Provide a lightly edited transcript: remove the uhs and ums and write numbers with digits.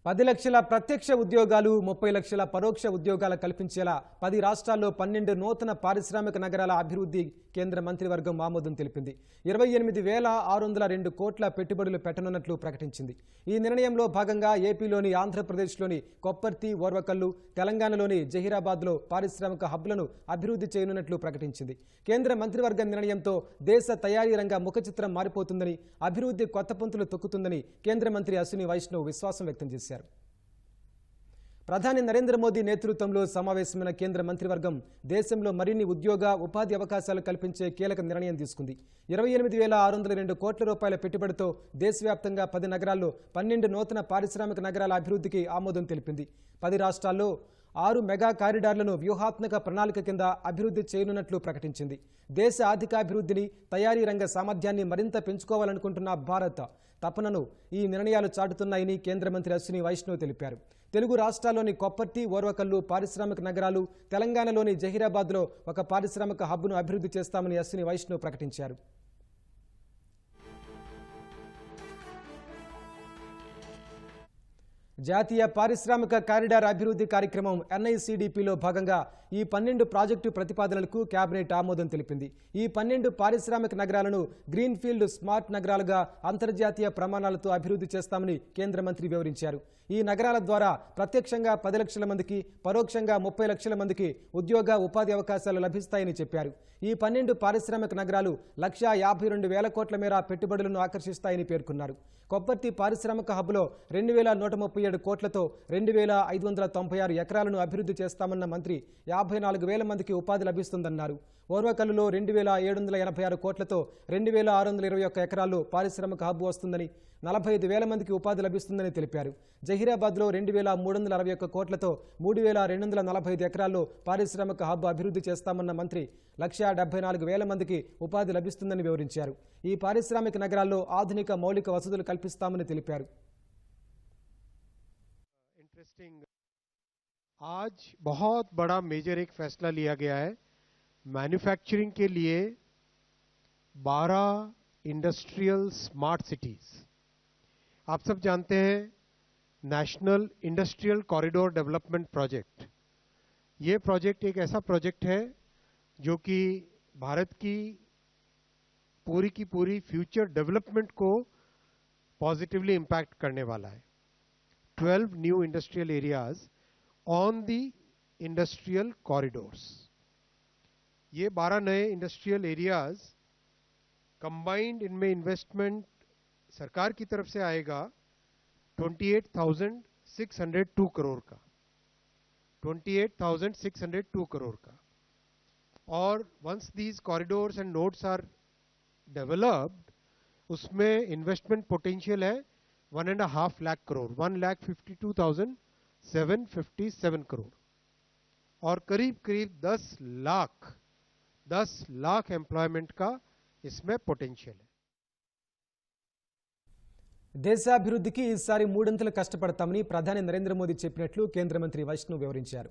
10 లక్షల ప్రత్యక్ష ఉద్యోగాలు 30 లక్షల పరోక్ష ఉద్యోగాలు కల్పించేలా 10 రాష్ట్రాల్లో 12 నూతన పారిశ్రామిక నగరాల అభివృద్ధి కేంద్ర మంత్రివర్గం ఆమోదం తెలిపింది. 28,602 కోట్ల పెట్టుబడులు పెట్టనున్నట్లు ప్రకటించింది. ఈ నిర్ణయంలో భాగంగా ఏపీలోని ఆంధ్రప్రదేశ్లోని కొప్పర్తి, ఓర్వకల్లు, తెలంగాణలోని జహీరాబాద్లో పారిశ్రామిక హబ్లను అభివృద్ధి చేయనున్నట్లు ప్రకటించింది. కేంద్ర మంత్రివర్గ నిర్ణయంతో దేశ తయారీ రంగ ముఖచిత్రం మారిపోతుందని, అభివృద్ధి కొత్త పుంతలు తొక్కుతుందని కేంద్ర మంత్రి అశ్విని వైష్ణవ్ విశ్వాసం వ్యక్తం చేశారు. ప్రధాని నరేంద్ర మోదీ నేతృత్వంలో సమావేశమైన కేంద్ర మంత్రివర్గం దేశంలో మరిన్ని ఉద్యోగ ఉపాధి అవకాశాలు కల్పించే కీలక నిర్ణయం తీసుకుంది. 28,602 కోట్ల రూపాయల పెట్టుబడితో దేశవ్యాప్తంగా 10 నగరాల్లో 12 నూతన పారిశ్రామిక నగరాల అభివృద్ధికి ఆమోదం తెలిపింది. 10 రాష్ట్రాల్లో 6 మెగా కారిడార్లను వ్యూహాత్మక ప్రణాళిక కింద అభివృద్ధి చేయనున్నట్లు ప్రకటించింది. దేశ ఆర్థికాభివృద్ధిని, తయారీ రంగ సామర్థ్యాన్ని మరింత పెంచుకోవాలనుకుంటున్న భారత్ తపనను ఈ నిర్ణయాలు చాటుతున్నాయని కేంద్ర మంత్రి అశ్విని వైష్ణవ్ తెలిపారు. తెలుగు రాష్ట్రాల్లోని కొప్పర్తి, ఓర్వకల్లు పారిశ్రామిక నగరాలు, తెలంగాణలోని జహీరాబాద్లో ఒక పారిశ్రామిక హబ్ను అభివృద్ధి చేస్తామని అశ్విని వైష్ణవ్ ప్రకటించారు. జాతీయ పారిశ్రామిక కారిడార్ అభివృద్ధి కార్యక్రమం NICDPలో భాగంగా ఈ 12 ప్రాజెక్టు ప్రతిపాదనలకు కేబినెట్ ఆమోదం తెలిపింది. ఈ 12 పారిశ్రామిక నగరాలను గ్రీన్ఫీల్డ్ స్మార్ట్ నగరాలుగా అంతర్జాతీయ ప్రమాణాలతో అభివృద్ధి చేస్తామని కేంద్ర మంత్రి వివరించారు. ఈ నగరాల ద్వారా ప్రత్యక్షంగా 10 లక్షల మందికి, పరోక్షంగా 30 లక్షల మందికి ఉద్యోగ ఉపాధి అవకాశాలు లభిస్తాయని చెప్పారు. ఈ 12 పారిశ్రామిక నగరాలు 1,52,000 కోట్ల మేర పెట్టుబడులను ఆకర్షిస్తాయని పేర్కొన్నారు. కొప్పర్తి పారిశ్రామిక హబ్లో 2,137 కోట్లతో 2,596 ఎకరాలను అభివృద్ధి చేస్తామన్న మంత్రి 54,000 మందికి ఉపాధి లభిస్తుందన్నారు. ఓర్వకల్లులో 2,786 కోట్లతో 2,621 ఎకరాల్లో పారిశ్రామిక హబ్ వస్తుందని, 45,000 మందికి ఉపాధి లభిస్తుందని తెలిపారు. జహీరాబాద్లో 2,361 కోట్లతో 3,245 ఎకరాల్లో పారిశ్రామిక హబ్ అభివృద్ధి చేస్తామన్న మంత్రి 1,74,000 మందికి ఉపాధి లభిస్తుందని వివరించారు. ఈ పారిశ్రామిక నగరాల్లో ఆధునిక మౌలిక వసతులు కల్పిస్తామని తెలిపారు. आज बहुत बड़ा मेजर एक फैसला लिया गया है. मैन्युफैक्चरिंग के लिए 12 इंडस्ट्रियल स्मार्ट सिटीज. आप सब जानते हैं national industrial corridor development project. ये प्रोजेक्ट एक ऐसा प्रोजेक्ट है जो कि भारत की पूरी फ्यूचर डेवलपमेंट को पॉजिटिवली इंपैक्ट करने वाला है. 12 new industrial areas on the industrial corridors. ये 12 नए इंडस्ट्रियल एरियाज कंबाइंड इनमें इन्वेस्टमेंट सरकार की तरफ से आएगा 28,602 करोड़ का. 28,602 करोड़ का. और once these corridors and nodes are developed, उसमें इन्वेस्टमेंट पोटेंशियल है 1.5 लाख करोड़, 1,52,757 करोड़. और करीब 10 लाख एम्प्लॉयमेंट का इसमें पोटेंशियल है. దేశాభివృద్ధికి ఈసారి 3 కష్టపడతామని ప్రధాని నరేంద్ర మోదీ చెప్పినట్లు కేంద్ర మంత్రి వైష్ణవ్ వివరించారు.